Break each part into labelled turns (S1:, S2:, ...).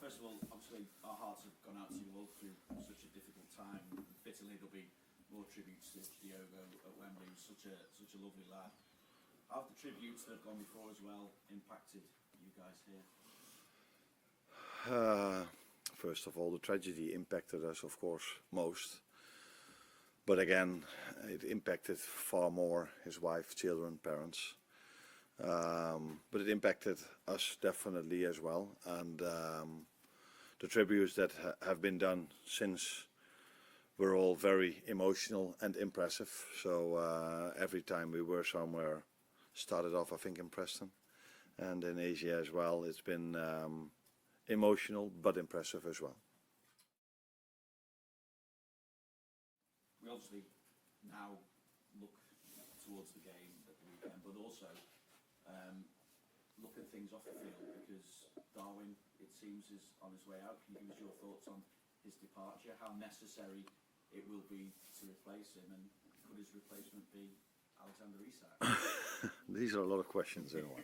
S1: first of all, obviously our hearts have gone out to you all through such a difficult time. Fittingly, there'll be more tributes to Diogo at Wembley. He was such a lovely lad. How have the tributes that have gone before as well impacted you guys here?
S2: First of all, the tragedy impacted us, of course, most. But again, it impacted far more his wife, children, parents. But it impacted us definitely as well. And the tributes that have been done since were all very emotional and impressive. So every time we were somewhere, started off I think in Preston and in Asia as well, it's been emotional but impressive as well.
S1: We obviously now look towards the game at the weekend, but also look at things off the field, because Darwin, it seems, is on his way out. Can you give us your thoughts on his departure, how necessary it will be to replace him, and could his replacement be Alexander Isak?
S2: These are a lot of questions in one.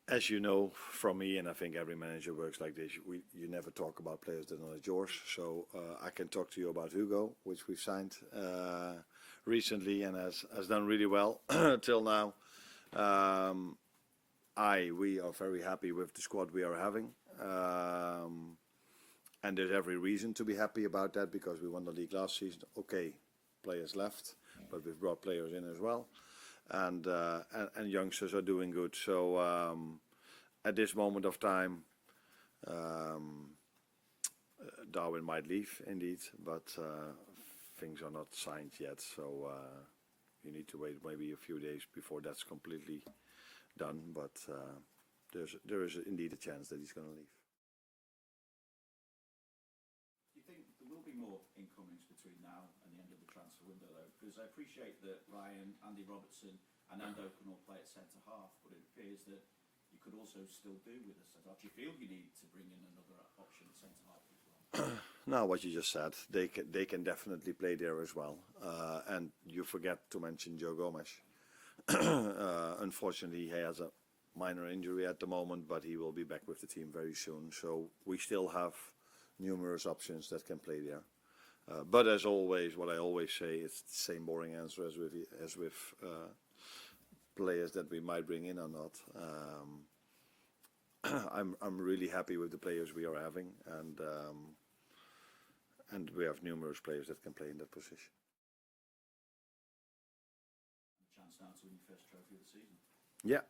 S2: As you know from me, and I think every manager works like this, you never talk about players that are not yours. So I can talk to you about Hugo, which we've signed recently and has done really well till now. We are very happy with the squad we are having. And there's every reason to be happy about that, because we won the league last season. Okay, players left, but we've brought players in as well. And youngsters are doing good. So at this moment of time, Darwin might leave indeed, but things are not signed yet. So you need to wait maybe a few days before that's completely done. But there is indeed a chance that he's going to leave.
S1: Do you think there will be more incomings between now and the end of the transfer window, though? Because I appreciate that Ryan, Andy Robertson and Ando can all play at centre-half, but it appears that you could also still do with a centre-half. Do you feel you need to bring in another option at centre-half as well?
S2: Now, what you just said, they can definitely play there as well. And you forget to mention Joe Gomez. Unfortunately, he has a minor injury at the moment, but he will be back with the team very soon. So we still have numerous options that can play there. But as always, what I always say, it's the same boring answer as with players that we might bring in or not. I'm really happy with the players we are having, and we have numerous players that can play in that position.
S1: Chance now to win your first trophy of the season.
S2: Yeah,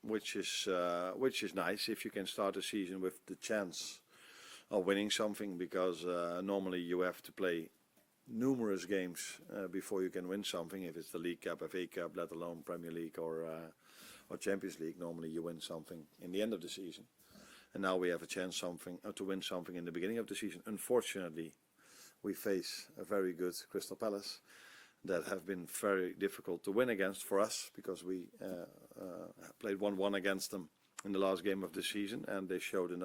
S2: which is nice if you can start a season with the chance of winning something, because normally you have to play numerous games before you can win something. If it's the League Cup, FA Cup, let alone Premier League or Champions League, normally you win something in the end of the season. And now we have a chance to win something in the beginning of the season. Unfortunately, we face a very good Crystal Palace that have been very difficult to win against for us, because we played 1-1 against them in the last game of the season, and they showed in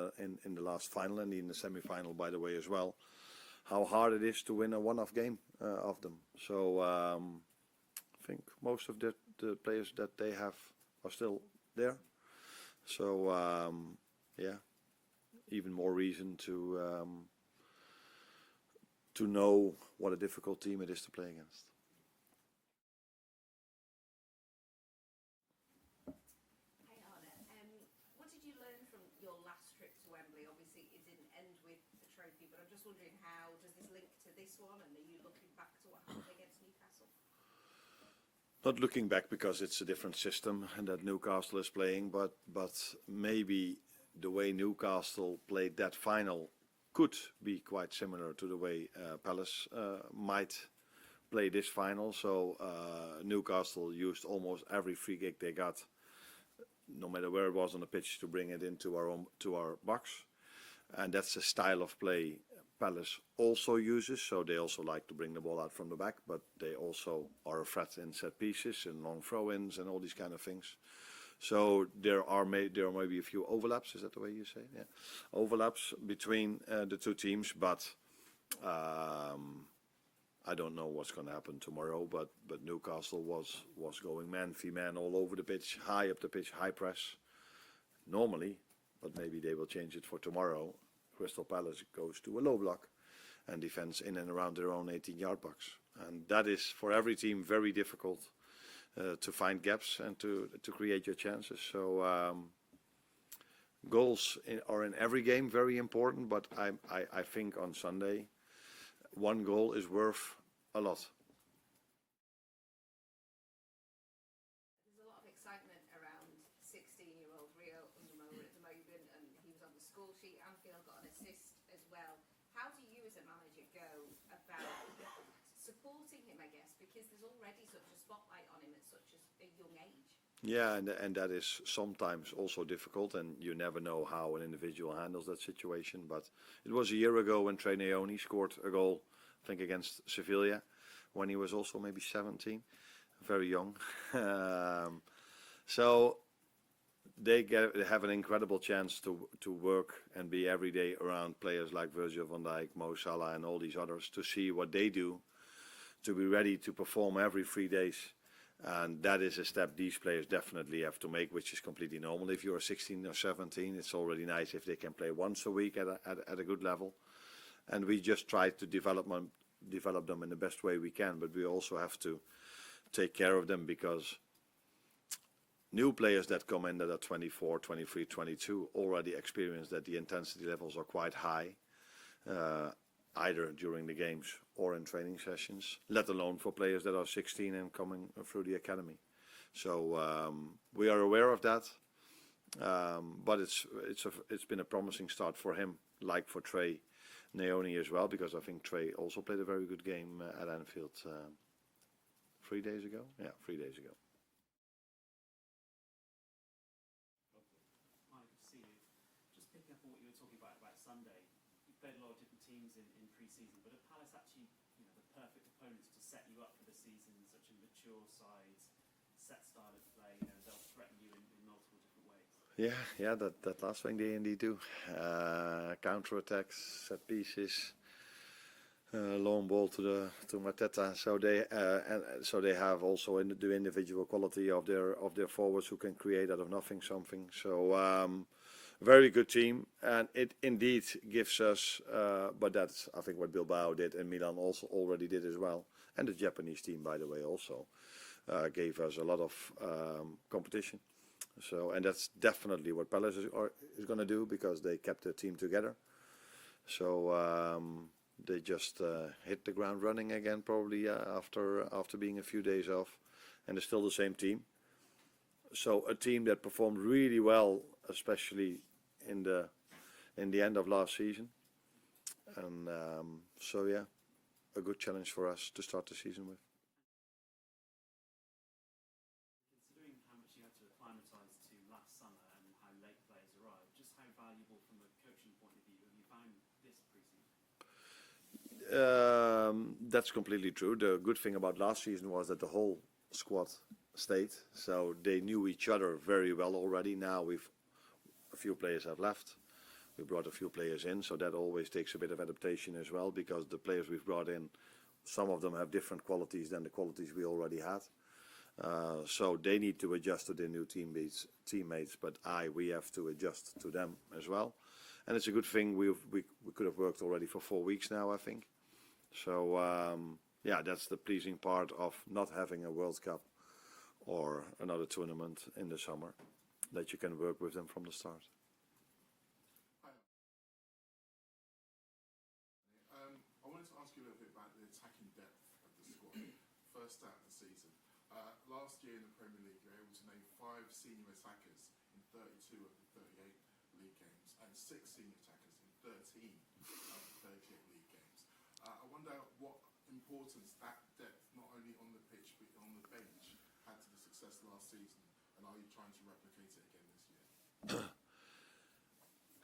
S2: the last final and in the semi-final, by the way, as well, how hard it is to win a one-off game of them. So I think most of the players that they have are still there. So yeah, even more reason to know what a difficult team it is to play against.
S3: Hi Arne, what did you learn from your last trip to Wembley? Obviously it didn't end with the trophy, but I'm just wondering, how does this link to this one, and are you looking back to what happened against Newcastle?
S2: Not looking back, because it's a different system and that Newcastle is playing, but maybe the way Newcastle played that final could be quite similar to the way Palace might play this final. So Newcastle used almost every free kick they got, no matter where it was on the pitch, to bring it into our box, and that's a style of play Palace also uses. So they also like to bring the ball out from the back, but they also are a threat in set pieces and long throw-ins and all these kind of things. So there may be a few overlaps. Is that the way you say it? Yeah, overlaps between the two teams, but I don't know what's going to happen tomorrow. But Newcastle was going man v man all over the pitch, high up the pitch, high press, normally, but maybe they will change it for tomorrow. Crystal Palace goes to a low block and defends in and around their own 18-yard box. And that is for every team very difficult to find gaps and to create your chances. So goals are in every game very important, but I think on Sunday, one goal is worth a lot.
S3: There's a lot of excitement around 16-year-old Rio Ungamola at the moment, and he was on the score sheet. Anfield got an assist as well. How do you, as a manager, go about supporting him, I guess, because there's already such a spotlight on him at such a young age?
S2: Yeah, and that is sometimes also difficult, and you never know how an individual handles that situation. But it was a year ago when Trey Naoni scored a goal, I think against Sevilla, when he was also maybe 17, very young. So they have an incredible chance to work and be every day around players like Virgil van Dijk, Mo Salah, and all these others, to see what they do, to be ready to perform every 3 days. And that is a step these players definitely have to make, which is completely normal. If you're 16 or 17, it's already nice if they can play once a week at a good level. And we just try to develop them in the best way we can, but we also have to take care of them, because new players that come in that are 24, 23, 22 already experience that the intensity levels are quite high, either during the games or in training sessions, let alone for players that are 16 and coming through the academy. So we are aware of that, but it's been a promising start for him, like for Trey Naoni as well, because I think Trey also played a very good game at Anfield 3 days ago. Yeah, 3 daes ago.
S4: Hi, good to see you. Just picking up on what you were talking about Sunday. You've played a lot of different teams in pre-season, but are Palace actually, the perfect opponents to set you up for the season? Such a mature side, set style of play. They'll threaten you in multiple different ways.
S2: Yeah, that last thing they indeed do. Counter attacks, set pieces, long ball to Mateta. So they have also the individual quality of their forwards who can create out of nothing something. So very good team, and it indeed gives us. But that's, I think, what Bilbao did and Milan also already did as well, and the Japanese team, by the way, also gave us a lot of competition. So, and that's definitely what Palace is going to do, because they kept the team together. So they just hit the ground running again, probably after being a few days off, and it's still the same team. So a team that performed really well, especially in the end of last season, and so yeah, a good challenge for us to start the season with.
S4: Considering how much you had to acclimatise to last summer and how late players arrived, just how valuable from a coaching point of view have you found this pre-season?
S2: That's completely true. The good thing about last season was that the whole squad stayed, so they knew each other very well already. Now a few players have left. We brought a few players in, so that always takes a bit of adaptation as well, because the players we've brought in, some of them have different qualities than the qualities we already had. So they need to adjust to their new teammates, but we have to adjust to them as well. And it's a good thing we could have worked already for 4 weeks now, I think. So yeah, that's the pleasing part of not having a World Cup or another tournament in the summer, that you can work with them from the start.
S5: I wanted to ask you a little bit about the attacking depth of the squad. First start of the season. Last year in the Premier League, you were able to name 5 senior attackers in 32 of the 38 league games, and 6 senior attackers in 13 of the 38 league games. I wonder what importance that depth, not only on the pitch but on the bench, had to the success last season, and are you trying to replicate it again this year?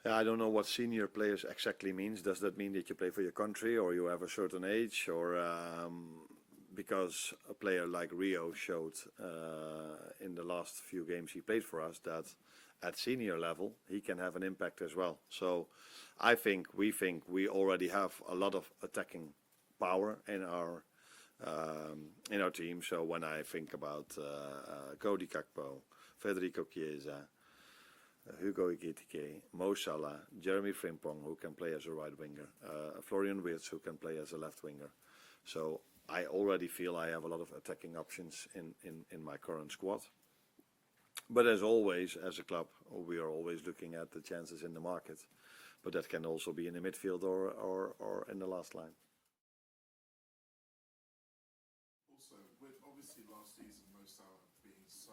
S2: Yeah, I don't know what senior players exactly means. Does that mean that you play for your country or you have a certain age, or because a player like Rio showed in the last few games he played for us that at senior level he can have an impact as well. So we think we already have a lot of attacking power in our team. So when I think about Cody Gakpo, Federico Chiesa, Hugo Ekitike, Mo Salah, Jeremy Frimpong, who can play as a right winger, Florian Wirtz, who can play as a left winger. So I already feel I have a lot of attacking options in my current squad. But as always, as a club, we are always looking at the chances in the market. But that can also be in the midfield or in the last line.
S5: Also, with obviously last season Mo Salah being so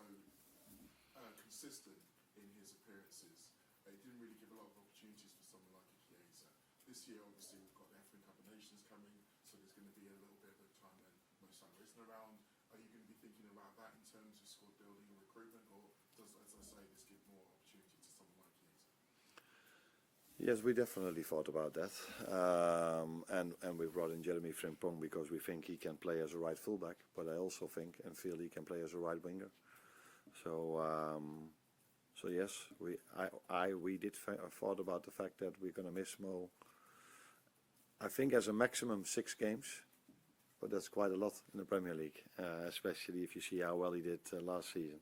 S5: consistent in his appearances, it didn't really give a lot of opportunities for someone like Chiesa. This year, obviously, we've got the African Cup of Nations coming, so there's going to be a little bit of a time when Mo Salah isn't around. Are you going to be thinking about that in terms of squad building and recruitment, or does, as I say, this give more opportunity to someone like Chiesa?
S2: Yes, we definitely thought about that. And we brought in Jeremy Frimpong because we think he can play as a right fullback, but I also think and feel he can play as a right winger. So yes, we did thought about the fact that we're going to miss Mo. I think as a maximum 6 games, but that's quite a lot in the Premier League, especially if you see how well he did last season.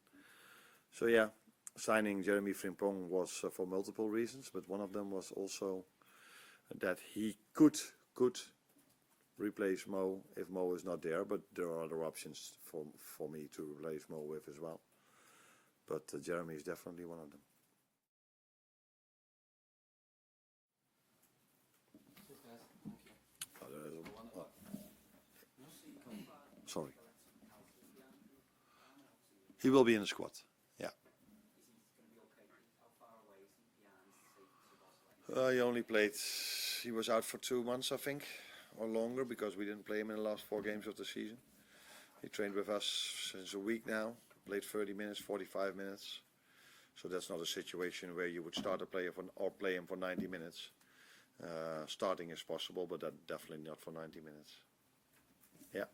S2: So yeah, signing Jeremy Frimpong was for multiple reasons, but one of them was also that he could replace Mo if Mo is not there, but there are other options for me to replace Mo with as well. But Jeremy is definitely one of them. Sorry. He will be in the squad. Yeah. He only played. He was out for 2 months, I think, or longer, because we didn't play him in the last 4 games of the season. He trained with us since a week now. Played 30 minutes, 45 minutes. So that's not a situation where you would start a player or play him for 90 minutes. Starting is possible, but that definitely not for 90 minutes. Yeah.